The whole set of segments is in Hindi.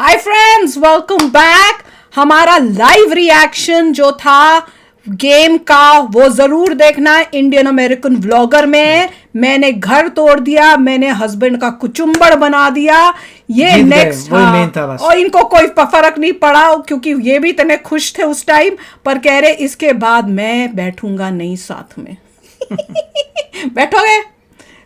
Hi friends, welcome back. हमारा लाइव रिएक्शन जो था गेम का वो जरूर देखना। इंडियन अमेरिकन व्लॉगर में मैंने घर तोड़ दिया, मैंने हस्बैंड का कुचुम्बड़ बना दिया। ये नेक्स्ट और इनको कोई फर्क नहीं पड़ा क्योंकि ये भी इतने खुश थे उस टाइम, पर कह रहे इसके बाद मैं बैठूंगा नहीं साथ में। बैठोगे?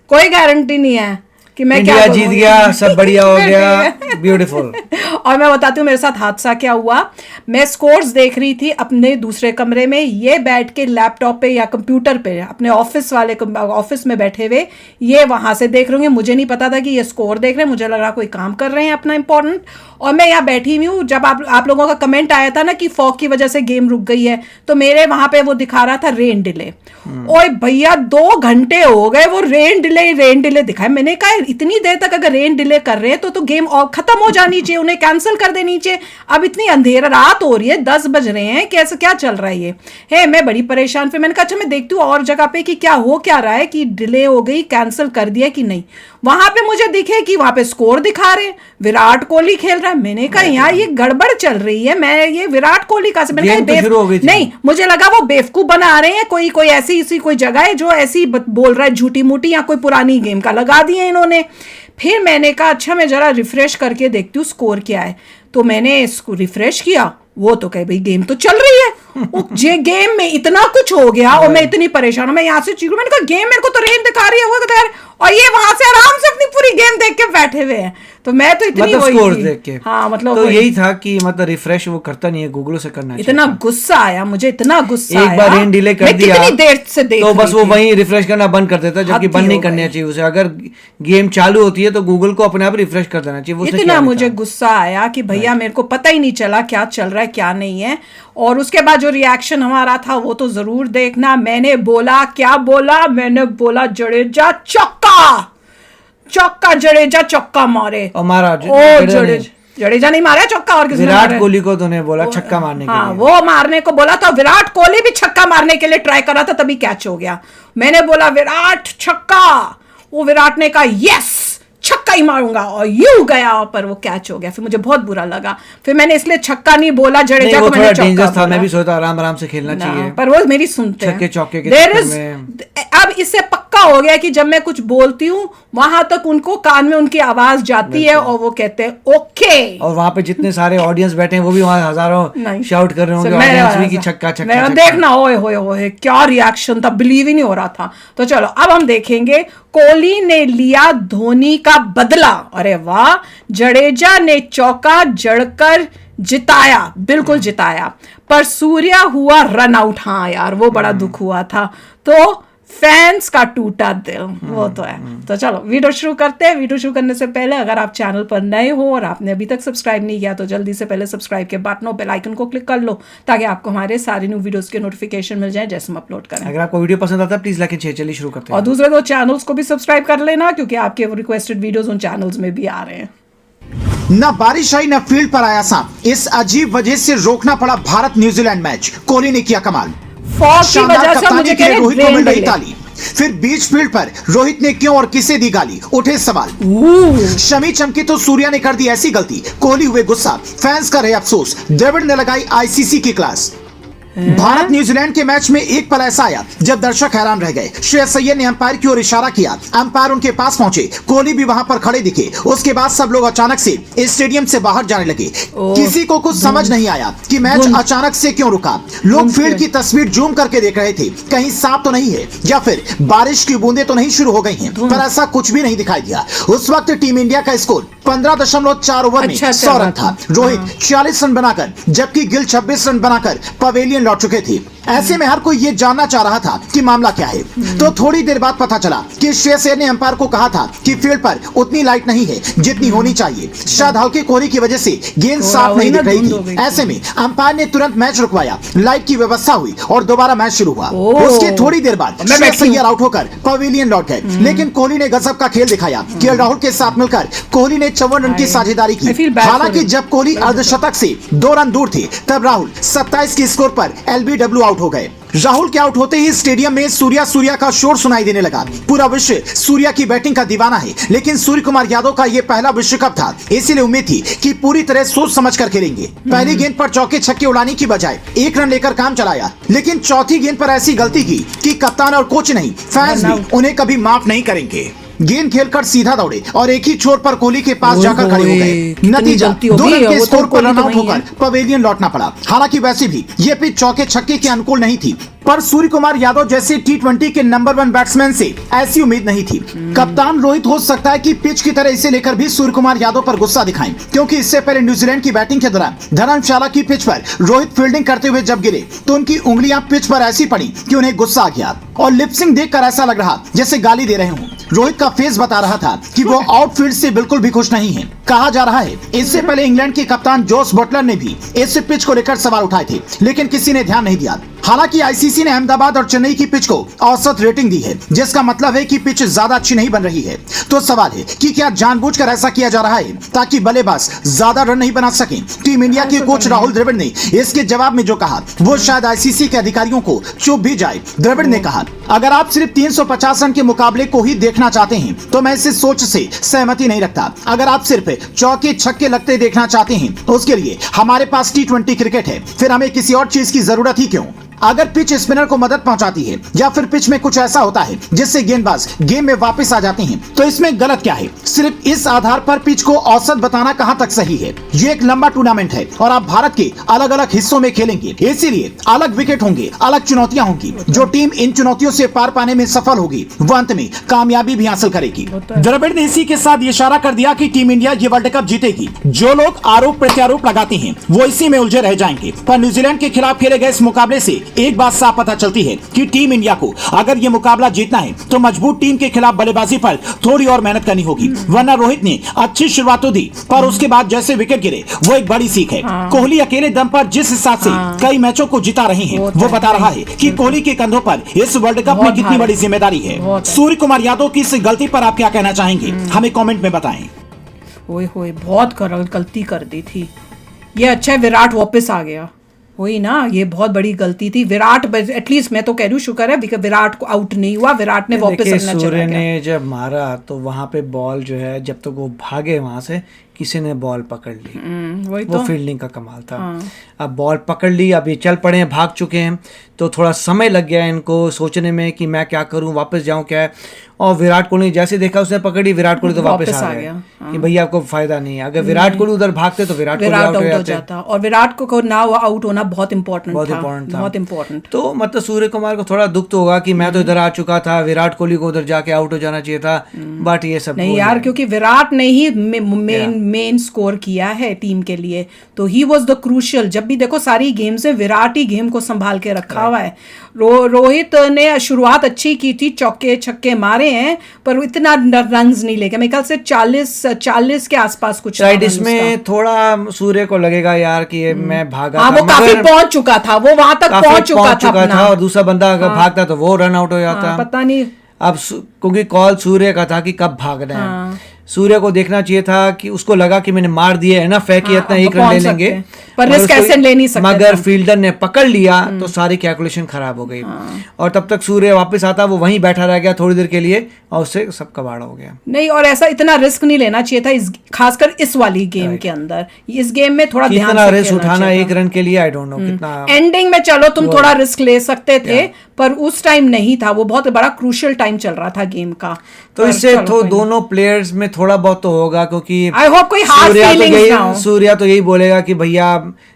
कोई गारंटी नहीं है कि मैं इंडिया जीत गया, सब बढ़िया हो गया, ब्यूटीफुल। और मैं बताती हूँ मेरे साथ हादसा क्या हुआ। मैं स्कोर्स देख रही थी अपने दूसरे कमरे में, ये बैठ के लैपटॉप पे या कंप्यूटर पे अपने ऑफिस में बैठे हुए ये वहां से देख रहे होंगे। मुझे नहीं पता था कि ये स्कोर देख रहे हैं, मुझे लग रहा कोई काम कर रहे हैं अपना इंपॉर्टेंट। और मैं यहाँ बैठी हुई हूँ। जब आप लोगों का कमेंट आया था ना कि फॉग की वजह से गेम रुक गई है, तो मेरे वहां पे वो दिखा रहा था रेन डिले। ओए भैया 2 घंटे हो गए वो रेन डिले दिखाए। मैंने कहा इतनी देर तक अगर रेन डिले कर रहे हैं तो गेम और खत्म हो जानी चाहिए, उन्हें कैंसिल कर देनी चाहिए। अब इतनी अंधेरा रात हो रही है, 10 बज रहे हैं, कैसे क्या चल रहा है ये है। मैं बड़ी परेशान। फिर मैंने कहा अच्छा मैं देखती हूँ और जगह पे कि क्या हो क्या रहा है, कि डिले हो गई, कैंसिल कर दिया कि नहीं। वहां पे मुझे दिखे कि वहां पे स्कोर दिखा रहे, विराट कोहली खेल रहा है। मैंने कहा यार ये गड़बड़ चल रही है, मैं ये विराट कोहली का नहीं, मुझे लगा वो बेवकूफ बना रहे हैं, कोई ऐसी कोई जगह है जो ऐसी बोल रहा है झूठी मूठी, या कोई पुरानी गेम का लगा दिया इन्होंने। फिर मैंने कहा अच्छा मैं जरा रिफ्रेश करके देखती हूँ स्कोर क्या है। तो मैंने इसको रिफ्रेश किया, वो तो कहे भाई गेम तो चल रही है। जे गेम में इतना कुछ हो गया और मैं इतनी परेशान हूं। मैं यहाँ से चीखूं, मैंने कहा गेम मेरे को तो रेन दिखा रही है, वो दिखा रही है, और ये वहां से आराम से अपनी पूरी गेम देख के बैठे हुए हैं। तो मैं तो इतनी स्कोर देख के मतलब तो यही था कि मतलब रिफ्रेश वो करता नहीं है, गूगल से करना चाहिए। इतना गुस्सा आया मुझे, इतना गुस्सा एक बार रेन डिले कर दिया, कितनी देर से देख तो बस वो वहीं रिफ्रेश करना बंद कर देता है, जबकि बंद नहीं करना चाहिए उसे। अगर गेम चालू होती है तो गूगल को अपने आप रिफ्रेश कर देना चाहिए। इतना मुझे गुस्सा आया कि भैया मेरे को पता ही नहीं चला क्या चल रहा है क्या नहीं है। और उसके बाद जो रिएक्शन हमारा था वो तो जरूर देखना। मैंने बोला क्या बोला, मैंने बोला जडेजा चौका जडेजा चौका मारे, और मारा जडेजा नहीं मारा चौका, और किसने विराट कोहली को तूने बोला छक्का मारने के लिए। वो मारने को बोला था, विराट कोहली भी छक्का मारने के लिए ट्राई कर रहा था, तभी कैच हो गया। मैंने बोला विराट छक्का, वो विराट ने कहा यस छक्का ही मारूंगा, और यूं गया पर वो कैच हो गया। फिर मुझे बहुत बुरा लगा, फिर मैंने इसलिए छक्का नहीं बोला जडेजा को, मैंने चौका था। मैं भी सोचता आराम से खेलना चाहिए, पर वो मेरी सुनते हैं। छक्के चौके के अब इससे पक्का हो गया कि जब मैं कुछ बोलती हूँ वहां तक उनको कान में उनकी आवाज जाती है और वो कहते हैं ओके। और वहां पे जितने सारे ऑडियंस बैठे हैं वो भी वहां हजारों शाउट कर रहे होंगे, ऑडियंस भी कि छक्का छक्का। देखना ओए होए क्या रिएक्शन था, बिलीव ही नहीं हो रहा था। तो चलो अब हम देखेंगे कोहली ने लिया धोनी का बदला। अरे वाह, जडेजा ने चौका जड़कर जिताया, बिल्कुल जिताया, पर सूर्या हुआ रन आउट। हाँ यार वो बड़ा दुख हुआ था। तो फैंस का टूटा दिल, वो तो है। तो चलो वीडियो शुरू करते हैं। वीडियो शुरू करने से पहले अगर आप चैनल पर नए हो और आपने अभी तक सब्सक्राइब नहीं किया तो जल्दी से पहले सब्सक्राइब के बटन और बेल आइकन को क्लिक कर लो, ताकि आपको हमारे सारे न्यू वीडियोस के नोटिफिकेशन मिल जाए जैसे हम अपलोड करें। अगर आपको वीडियो पसंद आता है प्लीज लाइक एंड शेयर। चलिए शुरू करते हैं। और दूसरे 2 चैनल्स को भी सब्सक्राइब कर लेना, क्योंकि आपके रिक्वेस्टेड वीडियोस उन चैनल्स में भी आ रहे हैं। न बारिश आई न फील्ड पर आया सांप, इस अजीब वजह से रोकना पड़ा भारत न्यूजीलैंड मैच। कोहली ने किया कमाल, शानदार कप्तानी के लिए रोहित को मिल रही ताली। फिर बीच फील्ड पर रोहित ने क्यों और किसे दी गाली, उठे सवाल। शमी चमकी तो सूर्या ने कर दी ऐसी गलती, कोहली हुए गुस्सा, फैंस का रहे अफसोस, द्रविड़ ने लगाई आईसीसी की क्लास। भारत न्यूजीलैंड के मैच में एक पल ऐसा आया जब दर्शक हैरान रह गए। श्रेयस अय्यर ने अंपायर की ओर इशारा किया, अंपायर उनके पास पहुंचे, कोहली भी वहां पर खड़े दिखे। उसके बाद सब लोग अचानक से स्टेडियम से बाहर जाने लगे। किसी को कुछ समझ नहीं आया कि मैच अचानक से क्यों रुका। लोग फील्ड की तस्वीर जूम करके देख रहे थे, कहीं सांप तो नहीं है या फिर बारिश की बूंदें तो नहीं शुरू हो गई हैं, पर ऐसा कुछ भी नहीं दिखाई दिया। उस वक्त टीम इंडिया का स्कोर 15.4 ओवर में 100 रन था। रोहित 40 रन बनाकर जबकि गिल 26 रन बनाकर पवेलियन लौट चुके थे। ऐसे में हर कोई ये जानना चाह रहा था कि मामला क्या है। तो थोड़ी देर बाद पता चला कि श्रेयस अय्यर ने अंपायर को कहा था कि फील्ड पर उतनी लाइट नहीं है जितनी होनी चाहिए। शायद हल्के कोहरे की वजह से गेंद साफ नहीं दिख रही थी। ऐसे में अंपायर ने तुरंत मैच रुकवाया, लाइट की व्यवस्था हुई और दोबारा मैच शुरू हुआ। उसके थोड़ी देर बाद श्रेयस अय्यर आउट होकर पवेलियन लौट गए, लेकिन कोहली ने गजब का खेल दिखाया। केएल राहुल के साथ मिलकर कोहली ने 54 रन की साझेदारी की। हालांकि जब कोहली अर्धशतक से 2 रन दूर थे, तब राहुल 27 के स्कोर पर एलबीडब्ल्यू आउट आउट हो गए। राहुल के आउट होते ही स्टेडियम में सूर्या का शोर सुनाई देने लगा। पूरा विश्व सूर्या की बैटिंग का दीवाना है, लेकिन सूर्य कुमार यादव का यह पहला विश्व कप था, इसीलिए उम्मीद थी कि पूरी तरह सोच समझ कर खेलेंगे। पहली गेंद पर चौके छक्के उड़ाने की बजाय 1 रन लेकर काम चलाया, लेकिन चौथी गेंद पर ऐसी गलती की कि कप्तान और कोच नहीं, फैंस भी उन्हें कभी माफ नहीं करेंगे। गेंद खेलकर सीधा दौड़े और एक ही छोर पर कोहली के पास जाकर खड़े हो गए। नतीजा 2 रन के स्कोर पर रन आउट होकर पवेलियन लौटना पड़ा। हालांकि वैसे भी ये पिच चौके छक्के के अनुकूल नहीं थी, पर सूर्य कुमार यादव जैसे T20 के नंबर 1 बैट्समैन से ऐसी उम्मीद नहीं थी। कप्तान रोहित हो सकता है कि पिच की तरह इसे लेकर भी सूर्य कुमार यादव पर गुस्सा दिखाएं, क्योंकि इससे पहले न्यूजीलैंड की बैटिंग के दौरान धर्मशाला की पिच पर रोहित फील्डिंग करते हुए जब गिरे तो उनकी उंगलियां पिच पर ऐसी पड़ी कि उन्हें गुस्सा आ गया और लिपसिंग देखकर ऐसा लग रहा जैसे गाली दे रहे हों। रोहित का फेस बता रहा था कि वो आउटफील्ड से बिल्कुल भी खुश नहीं है। कहा जा रहा है इससे पहले इंग्लैंड के कप्तान जोस बटलर ने भी इस पिच को लेकर सवाल उठाए थे, लेकिन किसी ने ध्यान नहीं दिया। हालांकि आईसीसी ने अहमदाबाद और चेन्नई की पिच को औसत रेटिंग दी है, जिसका मतलब है कि पिच ज्यादा अच्छी नहीं बन रही है। तो सवाल है कि क्या जानबूझकर ऐसा किया जा रहा है ताकि बल्लेबाज ज्यादा रन नहीं बना सके। टीम इंडिया के कोच राहुल द्रविड़ ने इसके जवाब में जो कहा वो शायद आईसीसी के अधिकारियों को चुप भी जाए। द्रविड़ ने कहा, अगर आप सिर्फ 350 रन के मुकाबले को ही देखना चाहते हैं तो मैं इस सोच से सहमति नहीं रखता। अगर आप सिर्फ चौके छक्के लगते देखना चाहते हैं तो उसके लिए हमारे पास T20 क्रिकेट है, फिर हमें किसी और चीज की जरूरत ही क्यों। अगर पिच स्पिनर को मदद पहुंचाती है या फिर पिच में कुछ ऐसा होता है जिससे गेंदबाज गेम में वापस आ जाते हैं तो इसमें गलत क्या है। सिर्फ इस आधार पर पिच को औसत बताना कहां तक सही है। ये एक लंबा टूर्नामेंट है और आप भारत के अलग अलग हिस्सों में खेलेंगे, इसीलिए अलग विकेट होंगे, अलग चुनौतियां होंगी। जो टीम इन चुनौतियों से पार पाने में सफल होगी वो अंत में कामयाबी भी हासिल करेगी। द्रविड़ ने इसी के साथ इशारा कर दिया कि टीम इंडिया ये वर्ल्ड कप जीतेगी। जो लोग आरोप प्रत्यारोप लगाते हैं वो इसी में उलझे रह जाएंगे। पर न्यूजीलैंड के खिलाफ खेले गए इस मुकाबले से एक बात साफ पता चलती है कि टीम इंडिया को अगर ये मुकाबला जीतना है तो मजबूत टीम के खिलाफ बल्लेबाजी पर थोड़ी और मेहनत करनी होगी, वरना रोहित ने अच्छी शुरुआत तो दी पर उसके बाद जैसे विकेट गिरे वो एक बड़ी सीख है। कोहली अकेले दम पर जिस हिसाब से कई मैचों को जिता रहे हैं वो बता रहा है कि कोहली के कंधों पर इस वर्ल्ड कप में कितनी बड़ी जिम्मेदारी है। सूर्य कुमार यादव की इस गलती पर आप क्या कहना चाहेंगे, हमें कमेंट में बताएं। ओए होए, बहुत गलती कर दी थी ये। अच्छा है विराट वापस आ गया, वही ना, ये बहुत बड़ी गलती थी। विराट एटलीस्ट मैं तो कह रही हूँ शुक्र है विराट को आउट नहीं हुआ, विराट ने वापस अपना चला गया। सूर्य ने जब मारा तो वहां पे बॉल जो है जब तक वो भागे वहां से किसी ने बॉल पकड़ ली, वही वो तो फील्डिंग का कमाल था। अब बॉल पकड़ ली, अब ये चल पड़े हैं, भाग चुके हैं, तो थोड़ा समय लग गया इनको सोचने में कि मैं क्या करूं, वापस जाऊं क्या है। और विराट कोहली जैसे देखा उसने पकड़ी विराट कोहली तो वापस आ गया कि भैया आपको फायदा नहीं है। अगर विराट कोहली उधर भागते तो विराट आउट हो जाता और विराट को ना आउट होना बहुत इंपॉर्टेंट था, बहुत इंपॉर्टेंट। तो मतलब सूर्य कुमार को थोड़ा दुख तो होगा कि मैं तो इधर आ चुका था, विराट कोहली को उधर जाके आउट हो जाना चाहिए था, बट ये सब नहीं यार, क्योंकि विराट ने ही मेन स्कोर किया है टीम के लिए, तो ही वाज द क्रूशियल। जब भी देखो सारी गेम्स में विराट ही गेम को संभाल के रखा हुआ है। रोहित ने शुरुआत अच्छी की थी, चौके छक्के मारे हैं, पर इतना रन्स नहीं लेके, मेरे ख्याल से 40 के आसपास कुछ। राइट, इसमें थोड़ा सूर्य को लगेगा यार कि मैं भागा था, वो काफी पहुंच चुका था, वो वहां तक पहुंच चुका था और दूसरा बंदा अगर भागता तो वो रन आउट हो जाता। पता नहीं अब क्योंकि कॉल सूर्य का था कि कब भागना है। सूर्य को देखना चाहिए था कि उसको लगा कि मैंने मार दिया है ना, फेंकी इतना 1 रन ले लेंगे, पर रिस्क ऐसे ले नहीं सकते। मगर फील्डर ने पकड़ लिया तो सारी कैलकुलेशन खराब हो गई और तब तक सूर्य वापस आता वो वहीं बैठा रह गया थोड़ी देर के लिए और उससे सब कबाड़ हो गया। नहीं, और ऐसा इतना रिस्क नहीं लेना चाहिए था, खासकर इस वाली गेम के अंदर। इस गेम में थोड़ा ध्यान से रिस्क उठाना 1 रन के लिए, आई डोंट नो कितना। एंडिंग में चलो तुम थोड़ा रिस्क ले सकते थे, पर उस टाइम नहीं था, वो बहुत बड़ा क्रूशियल टाइम चल रहा था गेम का। तो इससे तो दोनों प्लेयर्स में थोड़ा बहुत तो होगा, क्योंकि आई होप कोई हार्ड फीलिंग्स ना हो। सूर्या तो यही बोलेगा कि भैया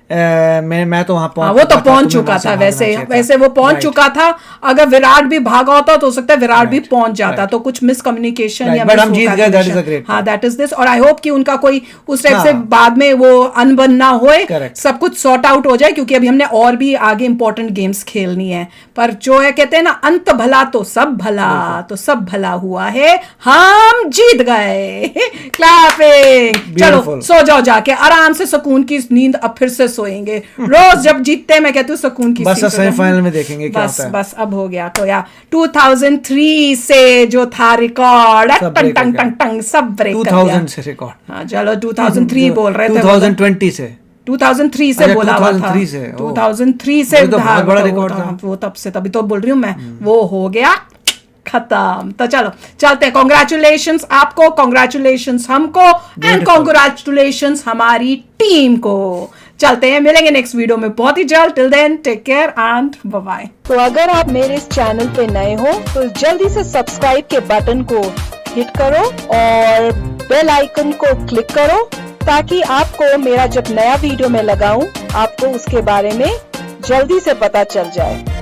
मैं तो वहां पहुंच, वो तो पहुंच चुका था, वैसे वो पहुंच चुका था। अगर विराट भी भागा होता तो हो सकता है विराट भी पहुंच जाता, तो कुछ मिसकम्युनिकेशन या हम जीत गए, दैट इज अ ग्रेट। हाँ, दैट इज दिस। और आई होप कि उनका कोई उस टाइप से बाद में वो अनबन ना होए, सब कुछ सॉर्ट आउट हो जाए, क्योंकि अभी हमने और भी आगे इंपॉर्टेंट गेम्स खेलनी है। पर जो है कहते हैं ना, अंत भला तो सब भला, तो सब भला हुआ है, हम जीत गए। क्लैपिंग। चलो सो जाओ जाके आराम से, सुकून की नींद अब फिर से सोएंगे। रोज जब जीतते हैं मैं कहती हूँ सुकून की, बस सेमीफाइनल में देखेंगे क्या होता है। बस अब हो गया। तो यार 2003 से जो था रिकॉर्ड, टंग टंग टंग टंग सब ब्रेक कर दिया। 2000 से रिकॉर्ड। हाँ चलो 2003 बोल रहे थे, 2020 से 2003 से अच्छा, बोला हुआ था 2003 से, ओह। 2003 से ये तो बहुत बड़ा वो रिकॉर्ड था, था। वो तब से, तभी तो बोल रही हूँ मैं, वो हो गया खत्म। तो चलो चलते हैं, कॉन्ग्रेचुलेशंस आपको, कॉन्ग्रेचुलेशंस हमको, एंड कॉन्ग्रेचुलेशंस हमारी टीम को। चलते हैं, मिलेंगे नेक्स्ट वीडियो में बहुत ही जल्द। Till then take care and bye bye. तो अगर आप मेरे इस चैनल पे नए हो तो जल्दी से सब्सक्राइब के बटन को हिट करो और बेल आइकन को क्लिक करो, ताकि आपको मेरा जब नया वीडियो मैं लगाऊं आपको उसके बारे में जल्दी से पता चल जाए।